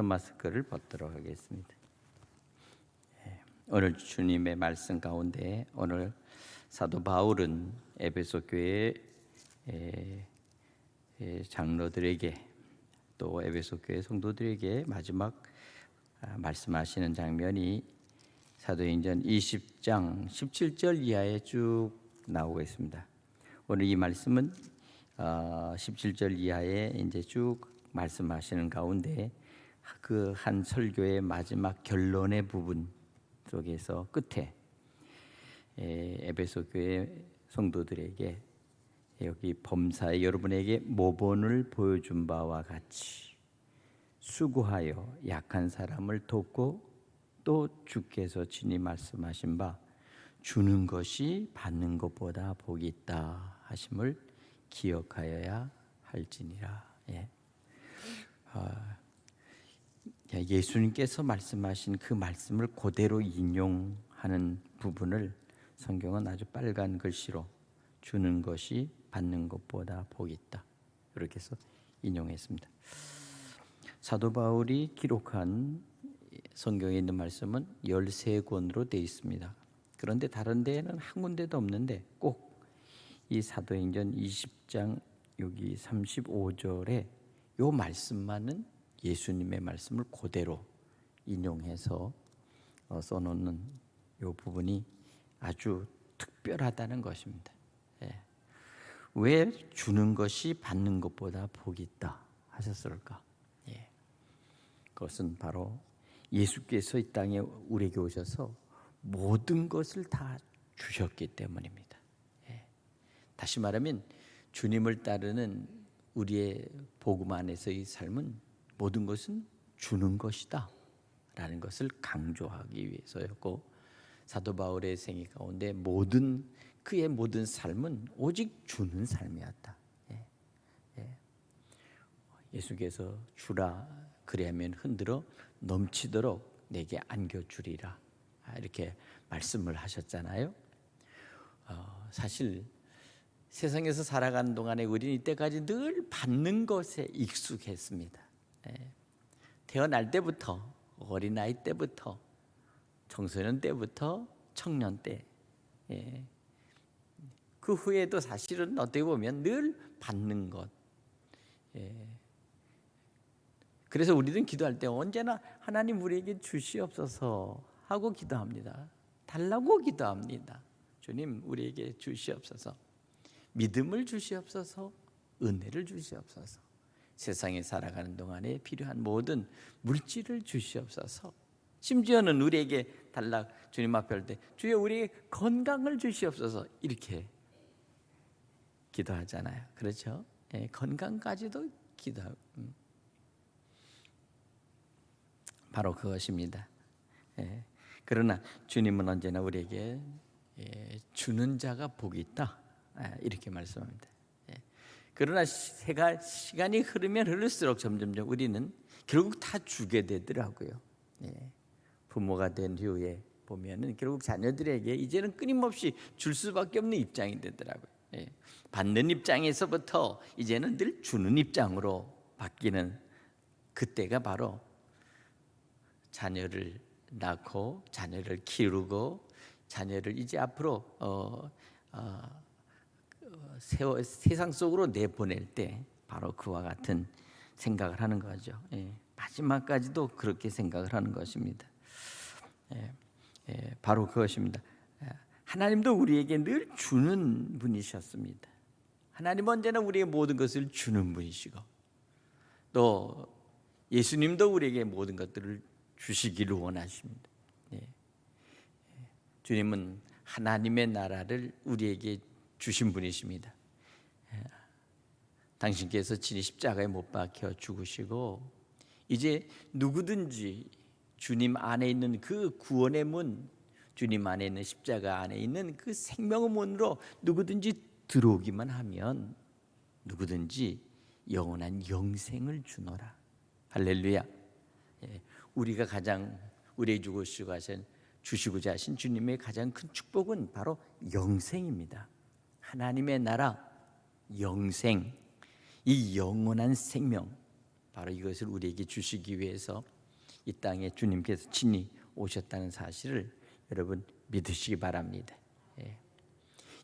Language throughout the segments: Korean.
마스크를 벗도록 하겠습니다. 오늘 주님의 말씀 가운데 오늘 사도 바울은 에베소 교회 장로들에게 또 에베소 교회 성도들에게 마지막 말씀하시는 장면이 사도행전 20장 17절 이하에 쭉 나오고 있습니다. 오늘 이 말씀은 17절 이하에 이제 쭉 말씀하시는 가운데 그 한 설교의 마지막 결론의 부분 속에서 끝에 에베소 교회 성도들에게 여기 범사에 여러분에게 모본을 보여준 바와 같이 수고하여 약한 사람을 돕고 또 주께서 친히 말씀하신 바 주는 것이 받는 것보다 복이 있다 하심을 기억하여야 할지니라. 예수님께서 말씀하신 그 말씀을 그대로 인용하는 부분을 성경은 아주 빨간 글씨로 주는 것이 받는 것보다 복이 있다 이렇게 해서 인용했습니다. 사도 바울이 기록한 성경에 있는 말씀은 13권으로 되어 있습니다. 그런데 다른 데에는 한 군데도 없는데 꼭 이 사도행전 20장 여기 35절에 요 말씀만은 예수님의 말씀을 그대로 인용해서 써놓는 요 부분이 아주 특별하다는 것입니다. 왜 주는 것이 받는 것보다 복이 있다 하셨을까? 그것은 바로 예수께서 이 땅에 우리에게 오셔서 모든 것을 다 주셨기 때문입니다. 다시 말하면 주님을 따르는 우리의 복음 안에서의 삶은 모든 것은 주는 것이다 라는 것을 강조하기 위해서였고, 사도 바울의 생애 가운데 그의 모든 삶은 오직 주는 삶이었다. 예수께서 주라 그리하면 흔들어 넘치도록 내게 안겨주리라 이렇게 말씀을 하셨잖아요. 사실 세상에서 살아가는 동안에 우리는 이때까지 늘 받는 것에 익숙했습니다. 태어날 때부터, 어린아이 때부터, 청소년 때부터, 청년 때, 그 후에도 사실은 어떻게 보면 늘 받는 것. 그래서 우리는 기도할 때 언제나 하나님 우리에게 주시옵소서 하고 기도합니다. 달라고 기도합니다. 주님 우리에게 주시옵소서. 믿음을 주시옵소서. 은혜를 주시옵소서. 세상에 살아가는 동안에 필요한 모든 물질을 주시옵소서. 심지어는 우리에게 주님 앞에 할 때 주여 우리에게 건강을 주시옵소서 이렇게 기도하잖아요. 그렇죠? 건강까지도 기도하고 바로 그것입니다. 그러나 주님은 언제나 우리에게 주는 자가 복이 있다 이렇게 말씀합니다. 그러나 시간이 흐르면 흐를수록 점점점 우리는 결국 다 주게 되더라고요. 부모가 된 후에 보면은 결국 자녀들에게 이제는 끊임없이 줄 수밖에 없는 입장이 되더라고요. 받는 입장에서부터 이제는 늘 주는 입장으로 바뀌는 그때가 바로 자녀를 낳고 자녀를 기르고 자녀를 이제 앞으로 세상 속으로 내보낼 때 바로 그와 같은 생각을 하는 거죠. 마지막까지도 그렇게 생각을 하는 것입니다. 바로 그것입니다. 하나님도 우리에게 늘 주는 분이셨습니다. 하나님은 언제나 우리에게 모든 것을 주는 분이시고 또 예수님도 우리에게 모든 것들을 주시기를 원하십니다. 주님은 하나님의 나라를 우리에게 주신 분이십니다. 당신께서 친히 십자가에 못 박혀 죽으시고 이제 누구든지 주님 안에 있는 그 구원의 문, 주님 안에 있는 십자가 안에 있는 그 생명의 문으로 누구든지 들어오기만 하면 누구든지 영원한 영생을 주노라. 할렐루야. 우리가 가장 우리에게 주시고자 하신 주님의 가장 큰 축복은 바로 영생입니다. 하나님의 나라, 영생, 이 영원한 생명, 바로 이것을 우리에게 주시기 위해서 이 땅에 주님께서 친히 오셨다는 사실을 여러분 믿으시기 바랍니다.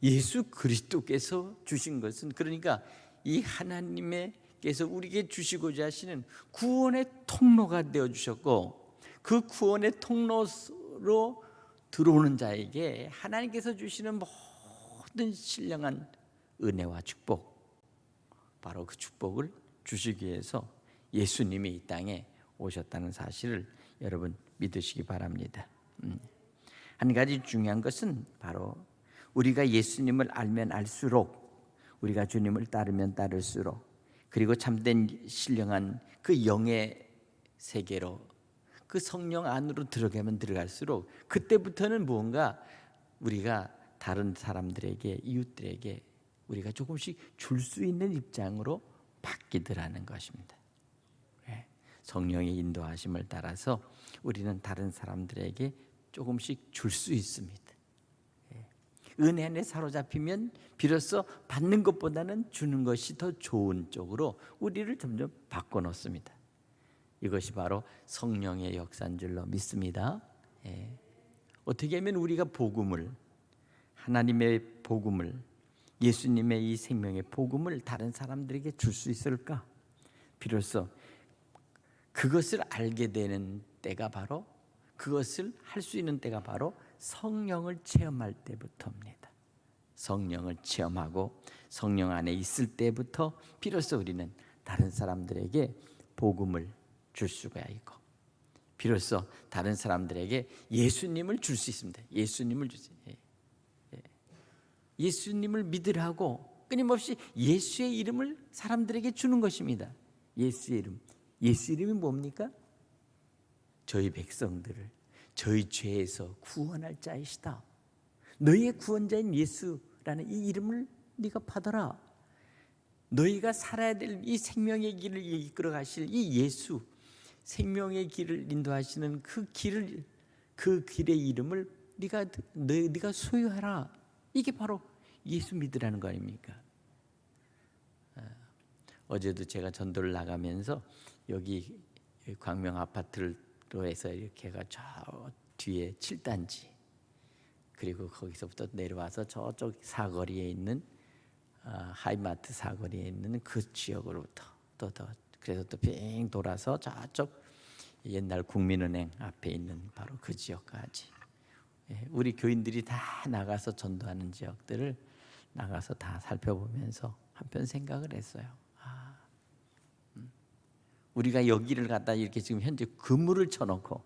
예수 그리스도께서 주신 것은, 그러니까 이 하나님께서 우리에게 주시고자 하시는 구원의 통로가 되어 주셨고, 그 구원의 통로로 들어오는 자에게 하나님께서 주시는 모든 신령한 은혜와 축복, 바로 그 축복을 주시기 위해서 예수님이 이 땅에 오셨다는 사실을 여러분 믿으시기 바랍니다. 한 가지 중요한 것은 바로 우리가 예수님을 알면 알수록, 우리가 주님을 따르면 따를수록, 그리고 참된 신령한 그 영의 세계로, 그 성령 안으로 들어가면 들어갈수록 그때부터는 무언가 우리가 다른 사람들에게, 이웃들에게 우리가 조금씩 줄 수 있는 입장으로 바뀌더라는 것입니다. 성령의 인도하심을 따라서 우리는 다른 사람들에게 조금씩 줄 수 있습니다. 은혜 안에 사로잡히면 비로소 받는 것보다는 주는 것이 더 좋은 쪽으로 우리를 점점 바꿔놓습니다. 이것이 바로 성령의 역사인 줄로 믿습니다. 어떻게 하면 우리가 복음을, 하나님의 복음을, 예수님의 이 생명의 복음을 다른 사람들에게 줄 수 있을까? 비로소 그것을 알게 되는 때가, 바로 그것을 할 수 있는 때가 바로 성령을 체험할 때부터입니다. 성령을 체험하고 성령 안에 있을 때부터 비로소 우리는 다른 사람들에게 복음을 줄 수가 있고, 비로소 다른 사람들에게 예수님을 줄 수 있습니다. 예수님을 주세요. 예수님을 믿으라고 끊임없이 예수의 이름을 사람들에게 주는 것입니다. 예수의 이름. 예수 이름이 뭡니까? 저희 백성들을 저희 죄에서 구원할 자이시다. 너희의 구원자인 예수라는 이 이름을 네가 받아라. 너희가 살아야 될 이 생명의 길을 이끌어 가실 이 예수, 생명의 길을 인도하시는 그 길을, 그 길의 이름을 네가 소유하라. 이게 바로 예수 믿으라는 거 아닙니까? 어제도 제가 전도를 나가면서 여기 광명 아파트로에서 이렇게 가 저 뒤에 7단지, 그리고 거기서부터 내려와서 저쪽 사거리에 있는 하이마트 사거리에 있는 그 지역으로부터 그래서 또 빙 돌아서 저쪽 옛날 국민은행 앞에 있는 바로 그 지역까지, 우리 교인들이 다 나가서 전도하는 지역들을 나가서 다 살펴보면서 한편 생각을 했어요. 우리가 여기를 갖다 이렇게 지금 현재 그물을 쳐놓고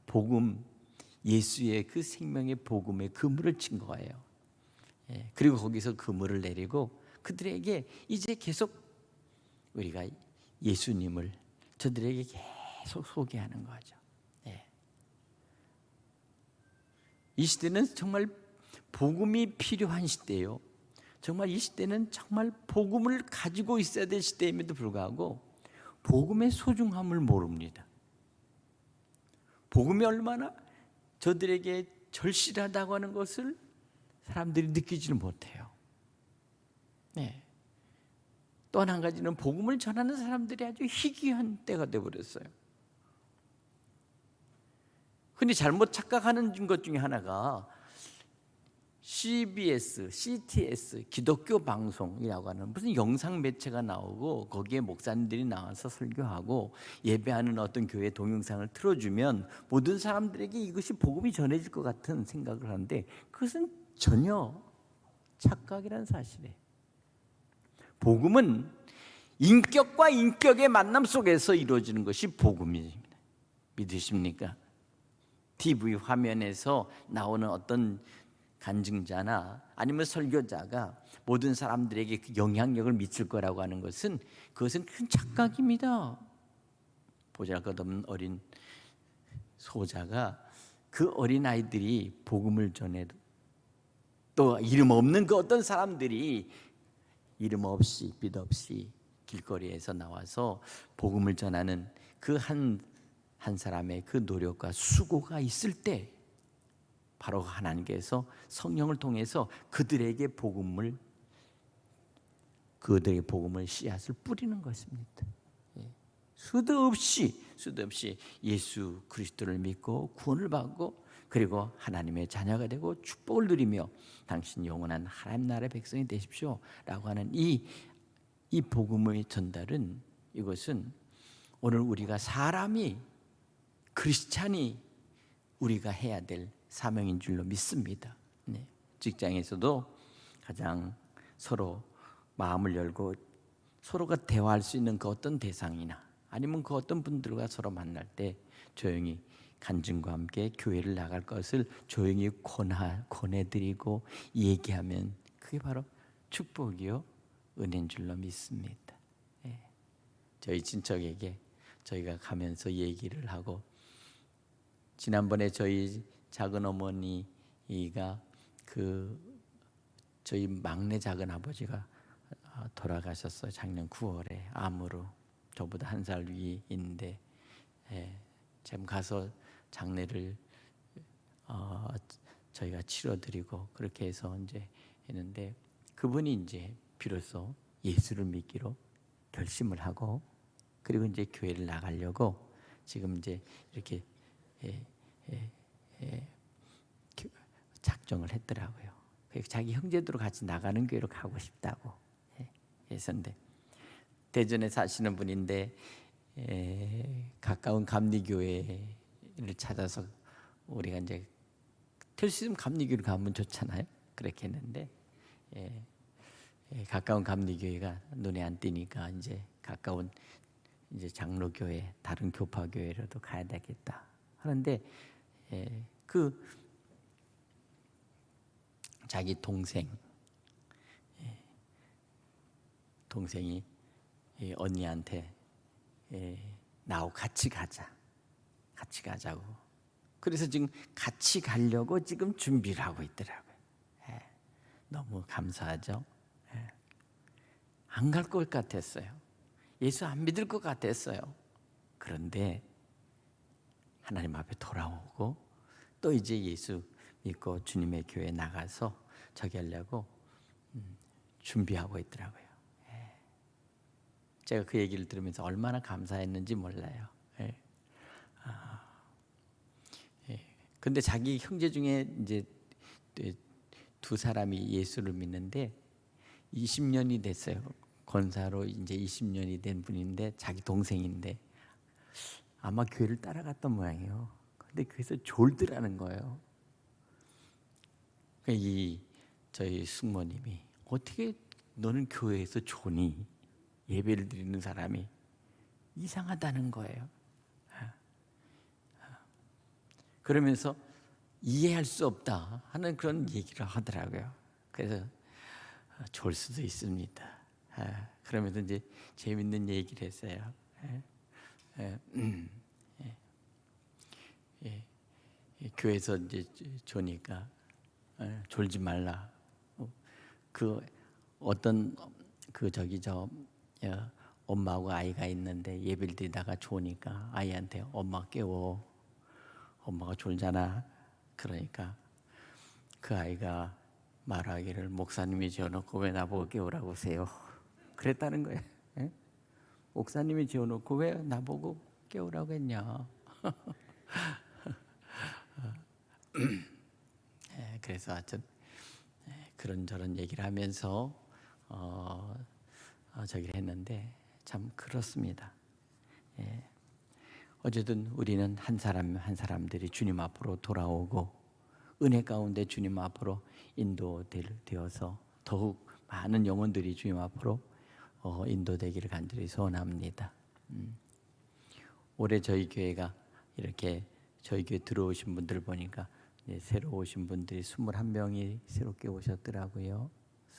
복음, 예수의 그 생명의 복음의 그물을 친 거예요. 그리고 거기서 그물을 내리고 그들에게 이제 계속 우리가 예수님을 저들에게 계속 소개하는 거죠. 이 시대는 정말 복음이 필요한 시대예요. 정말 이 시대는 정말 복음을 가지고 있어야 될 시대임에도 불구하고 복음의 소중함을 모릅니다. 복음이 얼마나 저들에게 절실하다고 하는 것을 사람들이 느끼지는 못해요. 또 한 가지는 복음을 전하는 사람들이 아주 희귀한 때가 되어버렸어요. 흔히 잘못 착각하는 것 중에 하나가 CBS, CTS, 기독교 방송이라고 하는 무슨 영상 매체가 나오고 거기에 목사님들이 나와서 설교하고 예배하는 어떤 교회 동영상을 틀어주면 모든 사람들에게 이것이 복음이 전해질 것 같은 생각을 하는데, 그것은 전혀 착각이라는 사실이에요. 복음은 인격과 인격의 만남 속에서 이루어지는 것이 복음입니다. 믿으십니까? TV 화면에서 나오는 어떤 간증자나 아니면 설교자가 모든 사람들에게 그 영향력을 미칠 거라고 하는 것은, 그것은 큰 착각입니다. 보잘것없는 어린 소자가, 그 어린 아이들이 복음을 전해도, 또 이름 없는 그 어떤 사람들이 이름 없이 빛 없이 길거리에서 나와서 복음을 전하는 그 한 사람의 그 노력과 수고가 있을 때 바로 하나님께서 성령을 통해서 그들에게 복음을 씨앗을 뿌리는 것입니다. 수도 없이 예수 그리스도를 믿고 구원을 받고 그리고 하나님의 자녀가 되고 축복을 누리며 당신 영원한 하나님 나라의 백성이 되십시오라고 하는 이 복음의 전달은, 이것은 오늘 우리가 사람이 크리스찬이 우리가 해야 될 사명인 줄로 믿습니다. 네. 직장에서도 가장 서로 마음을 열고 서로가 대화할 수 있는 그 어떤 대상이나 아니면 그 어떤 분들과 서로 만날 때 조용히 간증과 함께 교회를 나갈 것을 조용히 권해드리고 얘기하면 그게 바로 축복이요 은혜인 줄로 믿습니다. 예. 저희 친척에게 저희가 가면서 얘기를 하고, 지난번에 저희 작은 어머니가 저희 막내 작은 아버지가 돌아가셨어요. 작년 9월에 암으로. 저보다 한 살 위에 있는데, 지금 가서 장례를 저희가 치러드리고 그렇게 해서 이제 했는데, 그분이 이제 비로소 예수를 믿기로 결심을 하고 그리고 이제 교회를 나가려고 지금 이제 이렇게 작정을 했더라고요. 자기 형제들과 같이 나가는 교회로 가고 싶다고 했었는데, 대전에 사시는 분인데 가까운 감리교회를 찾아서 우리가 이제 될 수 있으면 감리교회를 가면 좋잖아요. 그렇게 했는데 가까운 감리교회가 눈에 안 띄니까 이제 가까운 이제 장로교회, 다른 교파교회로도 가야 되겠다 하는데, 그 자기 동생이 언니한테 나하고 같이 가자고. 그래서 지금 같이 가려고 지금 준비를 하고 있더라고요. 너무 감사하죠. 안 갈 것 같았어요. 예수 안 믿을 것 같았어요. 그런데 하나님 앞에 돌아오고 또 이제 예수 믿고 주님의 교회에 나가서 저기 하려고 준비하고 있더라고요. 제가 그 얘기를 들으면서 얼마나 감사했는지 몰라요. 근데 자기 형제 중에 이제 두 사람이 예수를 믿는데 20년이 됐어요. 권사로 이제 20년이 된 분인데 자기 동생인데 아마 교회를 따라갔던 모양이에요. 근데 그래서 졸더라는 거예요. 저희 숙모님이 어떻게 너는 교회에서 조니? 예배를 드리는 사람이 이상하다는 거예요. 그러면서 이해할 수 없다 하는 그런 얘기를 하더라고요. 그래서 좋을 수도 있습니다. 그러면서 이제 재밌는 얘기를 했어요. 교회에서 이제 조니까 졸지 말라. 그 어떤 엄마하고 아이가 있는데 예배를 드리다가 조니까 아이한테 엄마 깨워. 엄마가 졸잖아. 그러니까 그 아이가 말하기를 목사님이 지어놓고 왜 나보고 깨우라고 하세요? 그랬다는 거예요. 목사님이 지어놓고 왜 나보고 깨우라고 했냐? 그래서 하여튼 그런저런 얘기를 하면서 저기를 했는데 참 그렇습니다. 어쨌든 우리는 한 사람 한 사람들이 주님 앞으로 돌아오고 은혜 가운데 주님 앞으로 인도되어서 더욱 많은 영혼들이 주님 앞으로 인도되기를 간절히 소원합니다. 올해 저희 교회가 이렇게 저희 교회 들어오신 분들 보니까 새로 오신 분들이 21명이 새롭게 오셨더라고요.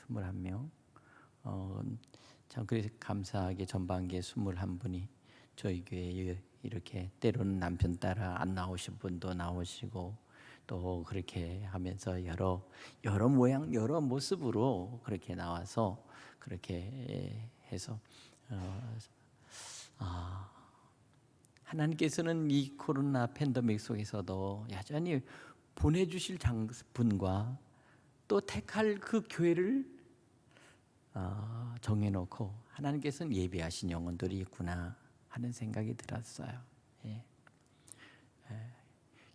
21명. 참 그래서 감사하게 전반기에 21분이 저희 교회에 이렇게 때로는 남편 따라 안 나오신 분도 나오시고 또 그렇게 하면서 여러 모양 여러 모습으로 그렇게 나와서 그렇게 해서 하나님께서는 이 코로나 팬데믹 속에서도 여전히 보내주실 분과 또 택할 그 교회를 정해놓고 하나님께서는 예비하신 영혼들이 있구나 하는 생각이 들었어요. 예.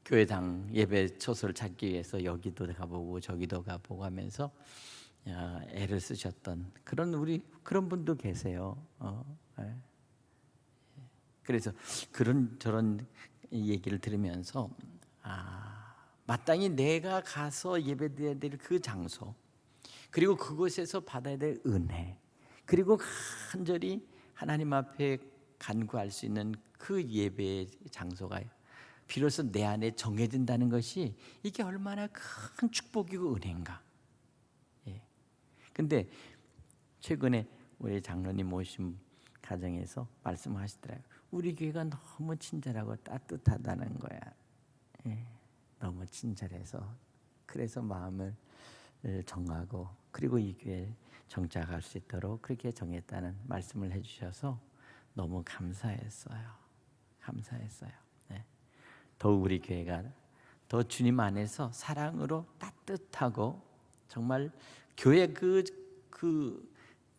교회당 예배 처소를 찾기 위해서 여기도 가보고 저기도 가보고 하면서 애를 쓰셨던 그런 분도 계세요. 예. 그래서 그런 저런 얘기를 들으면서 마땅히 내가 가서 예배드려야 될 그 장소, 그리고 그곳에서 받아야 될 은혜, 그리고 간절히 하나님 앞에 간구할 수 있는 그 예배 장소가 비로소 내 안에 정해진다는 것이 이게 얼마나 큰 축복이고 은혜인가. 근데 최근에 우리 장로님 모신 가정에서 말씀하시더라고요. 우리 교회가 너무 친절하고 따뜻하다는 거야. 너무 친절해서 그래서 마음을 정하고 그리고 이 교회에 정착할 수 있도록 그렇게 정했다는 말씀을 해주셔서 너무 감사했어요. 더욱 우리 교회가 더 주님 안에서 사랑으로 따뜻하고 정말 교회 그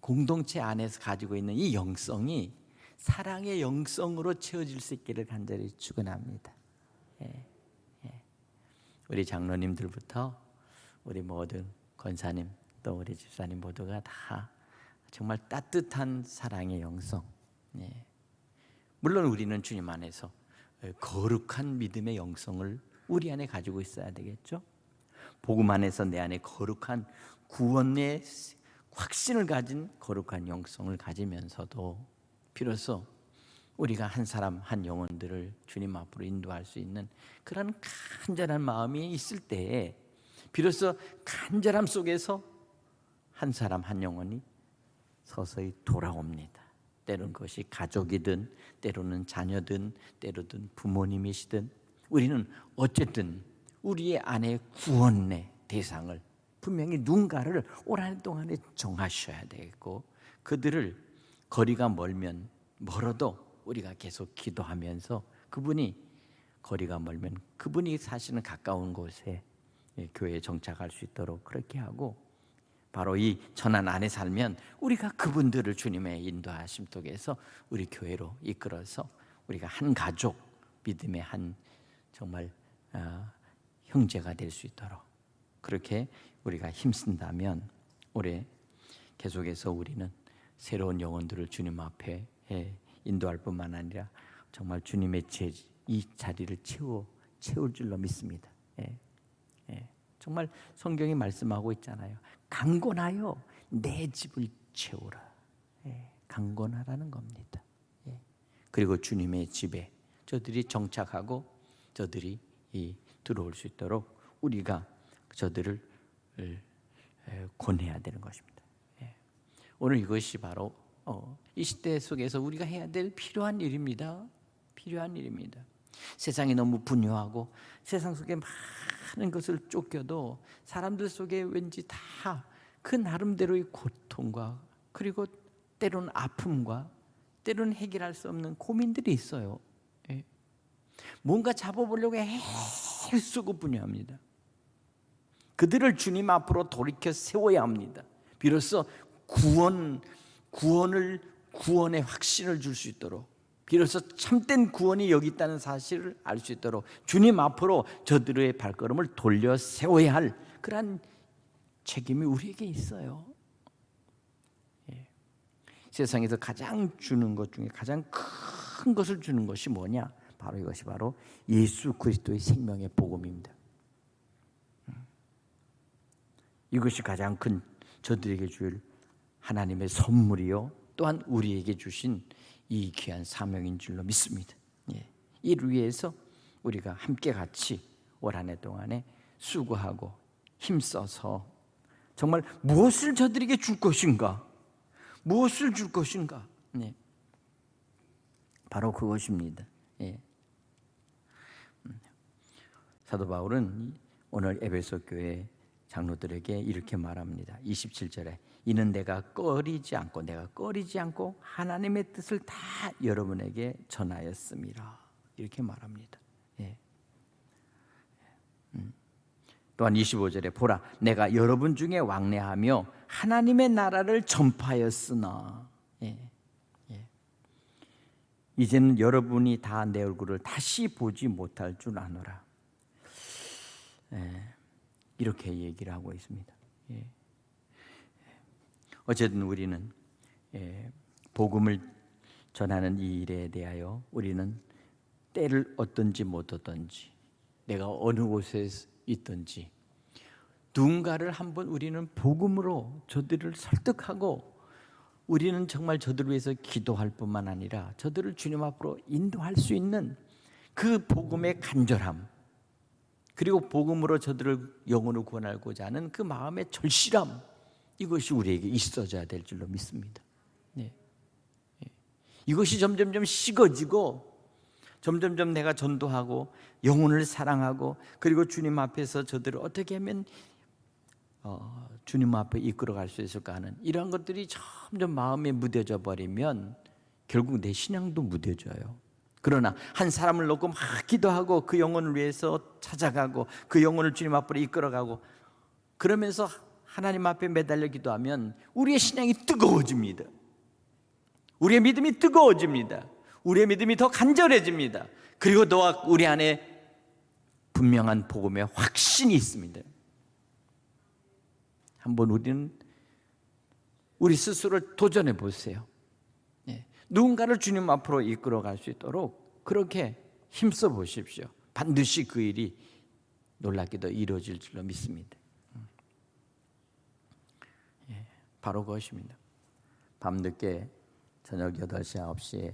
공동체 안에서 가지고 있는 이 영성이 사랑의 영성으로 채워질 수 있기를 간절히 축원합니다. 우리 장로님들부터 우리 모든 권사님 또 우리 집사님 모두가 다 정말 따뜻한 사랑의 영성. 물론 우리는 주님 안에서 거룩한 믿음의 영성을 우리 안에 가지고 있어야 되겠죠. 복음 안에서 내 안에 거룩한 구원의 확신을 가진 거룩한 영성을 가지면서도 비로소 우리가 한 사람 한 영혼들을 주님 앞으로 인도할 수 있는 그런 간절한 마음이 있을 때에 비로소 간절함 속에서 한 사람 한 영혼이 서서히 돌아옵니다. 때로는 그것이 가족이든 때로는 자녀든 때로는 부모님이시든 우리는 어쨌든 우리의 안에 구원의 대상을 분명히 누군가를 올 한 해 동안에 정하셔야 되겠고 그들을 거리가 멀어도 우리가 계속 기도하면서 그분이 거리가 멀면 그분이 사시는 가까운 곳에 교회에 정착할 수 있도록 그렇게 하고 바로 이 전환 안에 살면 우리가 그분들을 주님의 인도하심 속에서 우리 교회로 이끌어서 우리가 한 가족 믿음의 한 정말 형제가 될 수 있도록 그렇게 우리가 힘쓴다면 올해 계속해서 우리는 새로운 영혼들을 주님 앞에 인도할 뿐만 아니라 정말 주님의 이 자리를 채울 줄로 믿습니다. 정말 성경이 말씀하고 있잖아요. 강권하여 내 집을 채우라. 강권하라는 겁니다. 그리고 주님의 집에 저들이 정착하고 저들이 들어올 수 있도록 우리가 저들을 권해야 되는 것입니다. 오늘 이것이 바로 이 시대 속에서 우리가 해야 될 필요한 일입니다. 세상이 너무 분요하고 세상 속에 많은 것을 쫓겨도 사람들 속에 왠지 다 그 나름대로의 고통과 그리고 때로는 아픔과 때로는 해결할 수 없는 고민들이 있어요. 뭔가 잡아보려고 애쓰고 분요합니다. 그들을 주님 앞으로 돌이켜 세워야 합니다. 비로소 구원의 확신을 줄 수 있도록 비로소 참된 구원이 여기 있다는 사실을 알 수 있도록 주님 앞으로 저들의 발걸음을 돌려 세워야 할 그러한 책임이 우리에게 있어요. 세상에서 가장 주는 것 중에 가장 큰 것을 주는 것이 뭐냐? 바로 이것이 바로 예수 그리스도의 생명의 복음입니다. 이것이 가장 큰 저들에게 줄 하나님의 선물이요 또한 우리에게 주신 이 귀한 사명인 줄로 믿습니다. 이를 위해서 우리가 함께 같이 올 한 해 동안에 수고하고 힘써서 정말 무엇을 저들에게 줄 것인가? 바로 그것입니다. 사도 바울은 오늘 에베소 교회 장로들에게 이렇게 말합니다. 27절에 이는 내가 꺼리지 않고 하나님의 뜻을 다 여러분에게 전하였습니다. 이렇게 말합니다. 또한 25절에 보라 내가 여러분 중에 왕래하며 하나님의 나라를 전파하였으나 이제는 여러분이 다 내 얼굴을 다시 보지 못할 줄 아노라. 이렇게 얘기를 하고 있습니다. 어쨌든 우리는 복음을 전하는 이 일에 대하여 우리는 때를 얻든지 못 얻든지, 내가 어느 곳에 있든지 누군가를 한번 우리는 복음으로 저들을 설득하고, 우리는 정말 저들을 위해서 기도할 뿐만 아니라 저들을 주님 앞으로 인도할 수 있는 그 복음의 간절함, 그리고 복음으로 저들을 영혼을 구원하고자 하는 그 마음의 절실함, 이것이 우리에게 있어져야 될 줄로 믿습니다. 이것이 점점점 식어지고, 점점점 내가 전도하고 영혼을 사랑하고, 그리고 주님 앞에서 저들을 어떻게 하면 주님 앞에 이끌어갈 수 있을까 하는 이런 것들이 점점 마음에 무뎌져 버리면 결국 내 신앙도 무뎌져요. 그러나 한 사람을 놓고 막 기도하고 그 영혼을 위해서 찾아가고 그 영혼을 주님 앞으로 이끌어가고, 그러면서 하나님 앞에 매달려 기도하면 우리의 신앙이 뜨거워집니다. 우리의 믿음이 뜨거워집니다. 우리의 믿음이 더 간절해집니다. 그리고 또 우리 안에 분명한 복음의 확신이 있습니다. 한번 우리는 우리 스스로를 도전해 보세요. 누군가를 주님 앞으로 이끌어갈 수 있도록 그렇게 힘써 보십시오. 반드시 그 일이 놀랍게도 이루어질 줄로 믿습니다. 바로 그것입니다. 밤늦게 저녁 8시, 9시에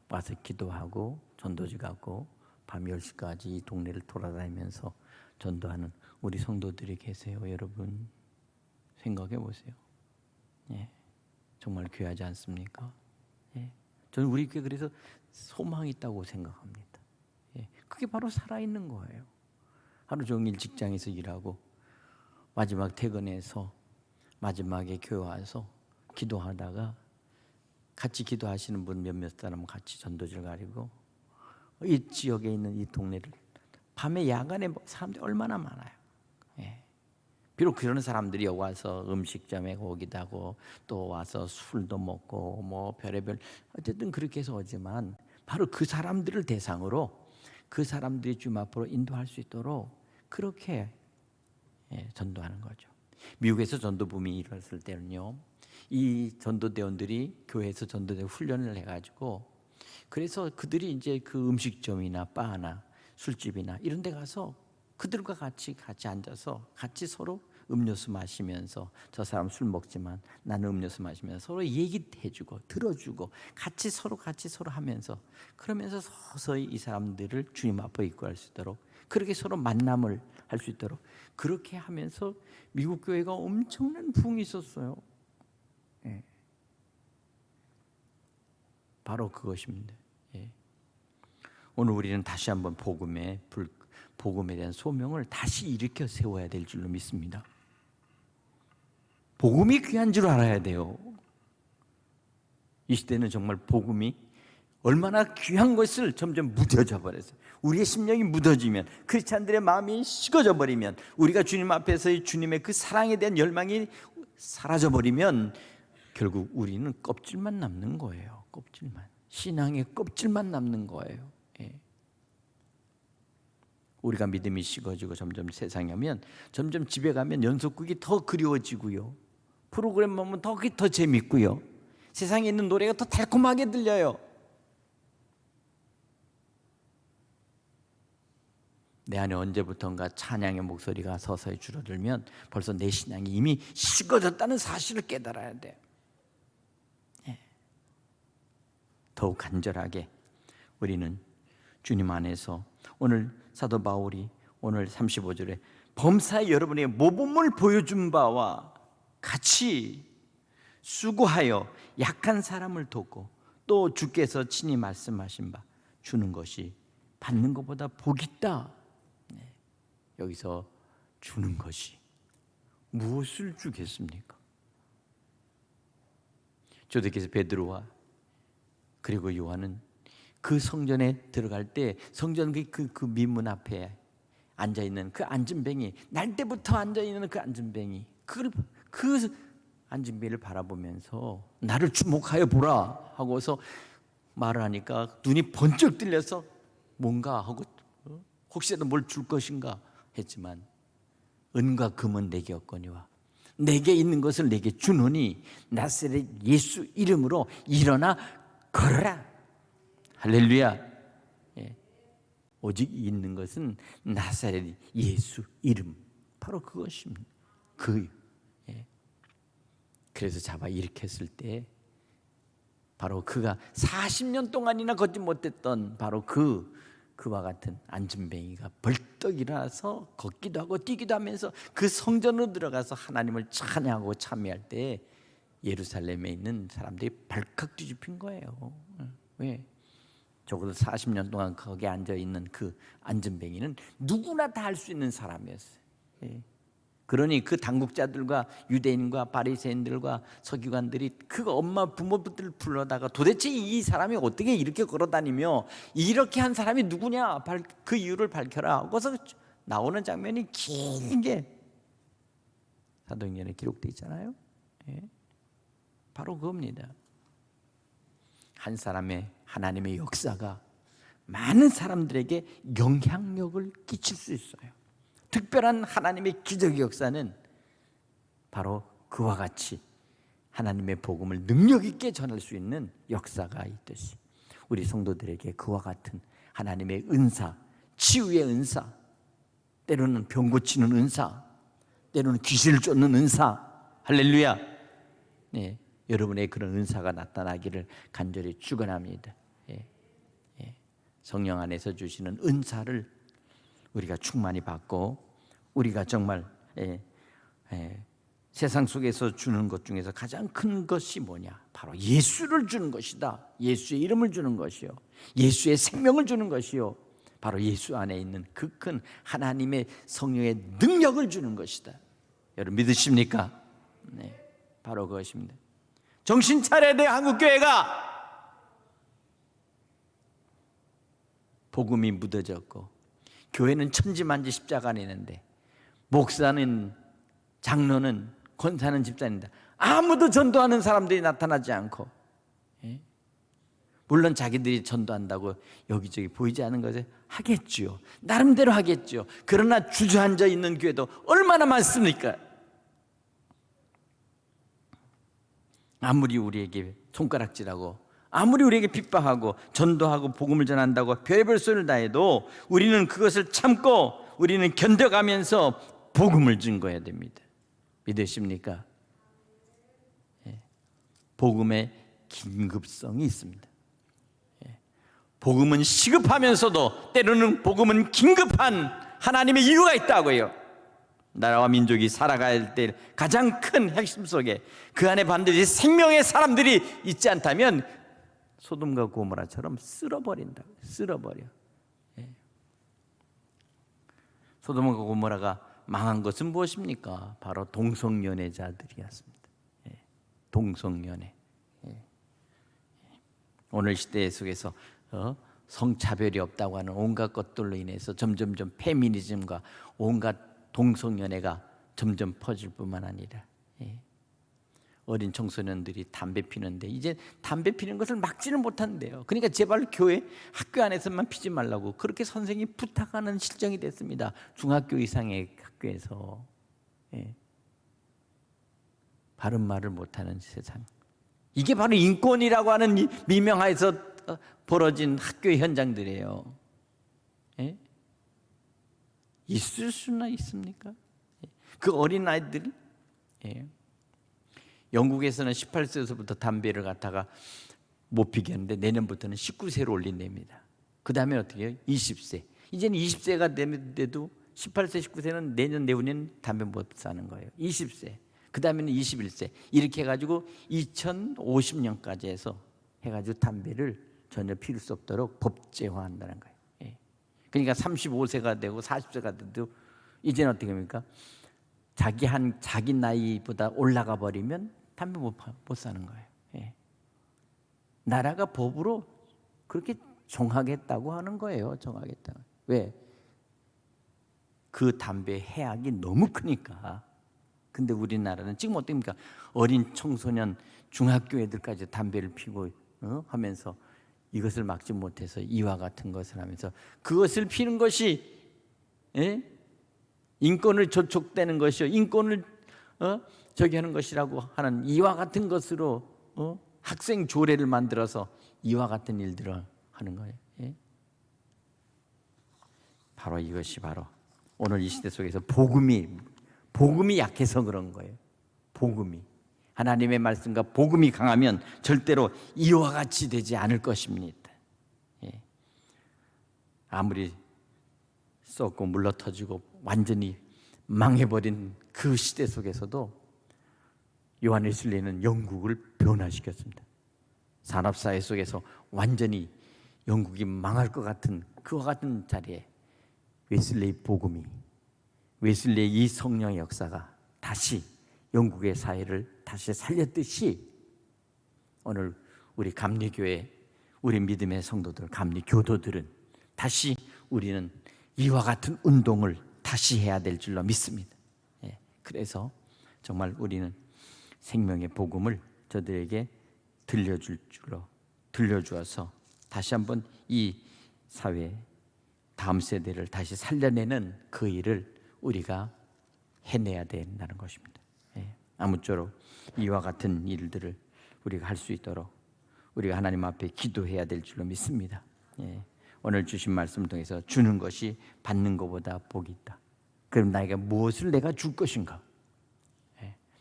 와서 기도하고 전도지 가고 밤 10시까지 이 동네를 돌아다니면서 전도하는 우리 성도들이 계세요. 여러분 생각해 보세요. 정말 귀하지 않습니까? 저는 우리 교회 그래서 소망이 있다고 생각합니다. 그게 바로 살아있는 거예요. 하루 종일 직장에서 일하고 마지막 퇴근해서 마지막에 교회 와서 기도하다가 같이 기도하시는 분 몇몇 사람 같이 전도지를 가리고 이 지역에 있는 이 동네를 밤에 야간에 사람들이 얼마나 많아요. 비록 그런 사람들이 여기 와서 음식점에 오기도 하고 또 와서 술도 먹고 뭐 별의별 어쨌든 그렇게 해서 오지만, 바로 그 사람들을 대상으로 그 사람들이 주님 앞으로 인도할 수 있도록 그렇게 전도하는 거죠. 미국에서 전도붐이 일어났을 때는요, 이 전도대원들이 교회에서 전도대 훈련을 해가지고, 그래서 그들이 이제 그 음식점이나 바나 술집이나 이런 데 가서 그들과 같이 앉아서 같이 서로 음료수 마시면서, 저 사람 술 먹지만 나는 음료수 마시면서 서로 얘기해주고 들어주고 같이 서로 하면서, 그러면서 서서히 이 사람들을 주님 앞에 이끌어갈 수 있도록, 그렇게 서로 만남을 할 수 있도록 그렇게 하면서 미국 교회가 엄청난 부흥이 있었어요. 바로 그것입니다. 오늘 우리는 다시 한번 복음에 대한 소명을 다시 일으켜 세워야 될 줄로 믿습니다. 복음이 귀한 줄 알아야 돼요. 이 시대는 정말 복음이 얼마나 귀한 것을 점점 무뎌져 버렸어요. 우리의 심령이 묻어지면, 크리스찬들의 마음이 식어져 버리면, 우리가 주님 앞에서의 주님의 그 사랑에 대한 열망이 사라져 버리면 결국 우리는 껍질만 남는 거예요. 껍질만, 신앙의 껍질만 남는 거예요. 우리가 믿음이 식어지고 점점 세상에 하면, 점점 집에 가면 연속극이 더 그리워지고요, 프로그램 보면 더 재밌고요, 세상에 있는 노래가 더 달콤하게 들려요. 내 안에 언제부턴가 찬양의 목소리가 서서히 줄어들면 벌써 내 신앙이 이미 식어졌다는 사실을 깨달아야 돼. 더욱 간절하게 우리는 주님 안에서, 오늘 사도 바울이 오늘 35절에 범사에 여러분의 모범을 보여준 바와 같이 수고하여 약한 사람을 돕고 또 주께서 친히 말씀하신 바 주는 것이 받는 것보다 복이 있다. 여기서 주는 것이 무엇을 주겠습니까? 주님께서 베드로와 그리고 요한은 그 성전에 들어갈 때 성전 그 미문 앞에 앉아 있는 그 안진뱅이, 날 때부터 앉아 있는 그 안진뱅이, 그 안진뱅이를 바라보면서 나를 주목하여 보라 하고서 말을 하니까 눈이 번쩍 뜰려서 뭔가 하고 혹시라도 뭘 줄 것인가 했지만 은과 금은 내게 없거니와 내게 있는 것을 내게 주노니 나사렛 예수 이름으로 일어나 걸어라. 할렐루야. 예. 오직 있는 것은 나사렛 예수 이름, 바로 그것입니다. 예. 그래서 잡아 일으켰을 때 바로 그가 40년 동안이나 걷지 못했던 바로 그와 같은 안진뱅이가 벌떡 일어나서 걷기도 하고 뛰기도 하면서 그 성전으로 들어가서 하나님을 찬양하고 참여할 때 예루살렘에 있는 사람들이 발칵 뒤집힌 거예요. 왜? 적어도 40년 동안 거기에 앉아있는 그 안진뱅이는 누구나 다 할 수 있는 사람이었어요. 그러니 그 당국자들과 유대인과 바리새인들과 서기관들이 그 엄마 부모들을 불러다가 도대체 이 사람이 어떻게 이렇게 걸어다니며 이렇게 한 사람이 누구냐, 그 이유를 밝혀라 하고서 나오는 장면이 길게 사도행전에 기록되어 있잖아요. 바로 그겁니다. 한 사람의 하나님의 역사가 많은 사람들에게 영향력을 끼칠 수 있어요. 특별한 하나님의 기적의 역사는 바로 그와 같이 하나님의 복음을 능력 있게 전할 수 있는 역사가 있듯이 우리 성도들에게 그와 같은 하나님의 은사, 치유의 은사, 때로는 병 고치는 은사, 때로는 귀신을 쫓는 은사, 할렐루야. 네, 여러분의 그런 은사가 나타나기를 간절히 축원합니다. 성령 안에서 주시는 은사를 우리가 충만히 받고 우리가 정말 세상 속에서 주는 것 중에서 가장 큰 것이 뭐냐? 바로 예수를 주는 것이다. 예수의 이름을 주는 것이요, 예수의 생명을 주는 것이요, 바로 예수 안에 있는 그 큰 하나님의 성령의 능력을 주는 것이다. 여러분 믿으십니까? 네, 바로 그것입니다. 정신 차려야 돼. 한국교회가 복음이 묻어졌고 교회는 천지만지 십자가 안에 있는데 목사는, 장로는, 권사는, 집사입니다. 아무도 전도하는 사람들이 나타나지 않고, 물론 자기들이 전도한다고 여기저기 보이지 않은 것을 하겠죠. 나름대로 하겠죠. 그러나 주저앉아 있는 교회도 얼마나 많습니까? 아무리 우리에게 손가락질하고 아무리 우리에게 핍박하고 전도하고 복음을 전한다고 별의별 소리를 다 해도 우리는 그것을 참고 우리는 견뎌가면서 복음을 증거해야 됩니다. 믿으십니까? 복음의 긴급성이 있습니다. 복음은 시급하면서도 때로는 복음은 긴급한 하나님의 이유가 있다고요. 나라와 민족이 살아가야 할 때 가장 큰 핵심 속에 그 안에 반드시 생명의 사람들이 있지 않다면 소돔과 고모라처럼 쓸어버린다. 쓸어버려. 소돔과 고모라가 망한 것은 무엇입니까? 바로 동성연애자들이었습니다. 동성연애. 오늘 시대 속에서 성차별이 없다고 하는 온갖 것들로 인해서 점점점 페미니즘과 온갖 동성연애가 점점 퍼질 뿐만 아니라 어린 청소년들이 담배 피는데 이제 담배 피는 것을 막지는 못한대요. 그러니까 제발 교회 학교 안에서만 피지 말라고 그렇게 선생님이 부탁하는 실정이 됐습니다. 중학교 이상의 학교에서 바른 말을 못하는 세상. 이게 바로 인권이라고 하는 미명하에서 벌어진 학교의 현장들이에요. 있을 수나 있습니까? 그 어린 아이들, 영국에서는 18세에서부터 담배를 갖다가 못 피게 하는데 내년부터는 19세로 올린답니다. 그 다음에 어떻게 해요? 20세. 이제는 20세가 되는데도 18세, 19세는 내년, 내후년 담배 못 사는 거예요. 20세. 그 다음에는 21세. 이렇게 해가지고 2050년까지 해서 해가지고 담배를 전혀 피울 수 없도록 법제화한다는 거예요. 그러니까 35세가 되고 40세가 돼도 이제는 어떻게 합니까? 자기 나이보다 올라가 버리면 담배 못 사는 거예요. 나라가 법으로 그렇게 정하겠다고 하는 거예요. 정하겠다. 왜? 그 담배 해악이 너무 크니까. 근데 우리나라는 지금 어떻습니까? 어린 청소년, 중학교 애들까지 담배를 피고 하면서 이것을 막지 못해서 이와 같은 것을 하면서 그것을 피는 것이 인권을 저촉되는 것이요, 인권을 저기 하는 것이라고 하는 이와 같은 것으로 학생 조례를 만들어서 이와 같은 일들을 하는 거예요. 바로 이것이 바로 오늘 이 시대 속에서 복음이 약해서 그런 거예요. 복음이 하나님의 말씀과 복음이 강하면 절대로 이와 같이 되지 않을 것입니다. 아무리 썩고 물러터지고 완전히 망해버린 그 시대 속에서도 요한 웨슬리는 영국을 변화시켰습니다. 산업사회 속에서 완전히 영국이 망할 것 같은 그와 같은 자리에 웨슬리의 복음이, 웨슬리의 이 성령의 역사가 다시 영국의 사회를 다시 살렸듯이 오늘 우리 감리교회, 우리 믿음의 성도들, 감리교도들은 다시 우리는 이와 같은 운동을 다시 해야 될 줄로 믿습니다. 그래서 정말 우리는 생명의 복음을 저들에게 들려주어서 다시 한번 이 사회 다음 세대를 다시 살려내는 그 일을 우리가 해내야 된다는 것입니다. 아무쪼록 이와 같은 일들을 우리가 할 수 있도록 우리가 하나님 앞에 기도해야 될 줄로 믿습니다. 오늘 주신 말씀을 통해서 주는 것이 받는 것보다 복이 있다. 그럼 나에게 무엇을 내가 줄 것인가?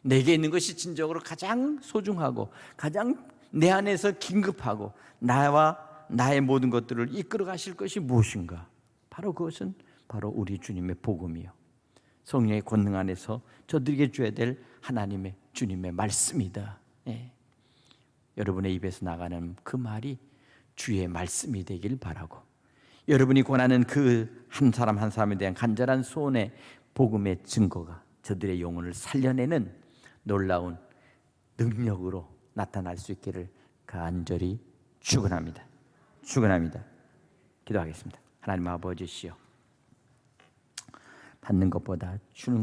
내게 있는 것이 진정으로 가장 소중하고 가장 내 안에서 긴급하고 나와 나의 모든 것들을 이끌어 가실 것이 무엇인가? 바로 그것은 바로 우리 주님의 복음이요, 성령의 권능 안에서 저들에게 줘야 될 하나님의 주님의 말씀이다. 여러분의 입에서 나가는 그 말이 주의 말씀이 되길 바라고, 여러분이 권하는 그 한 사람 한 사람에 대한 간절한 소원의 복음의 증거가 저들의 영혼을 살려내는 놀라운 능력으로 나타날 수 있기를 간절히 축원합니다. 기도하겠습니다. 하나님 아버지시여, 받는 것보다 주는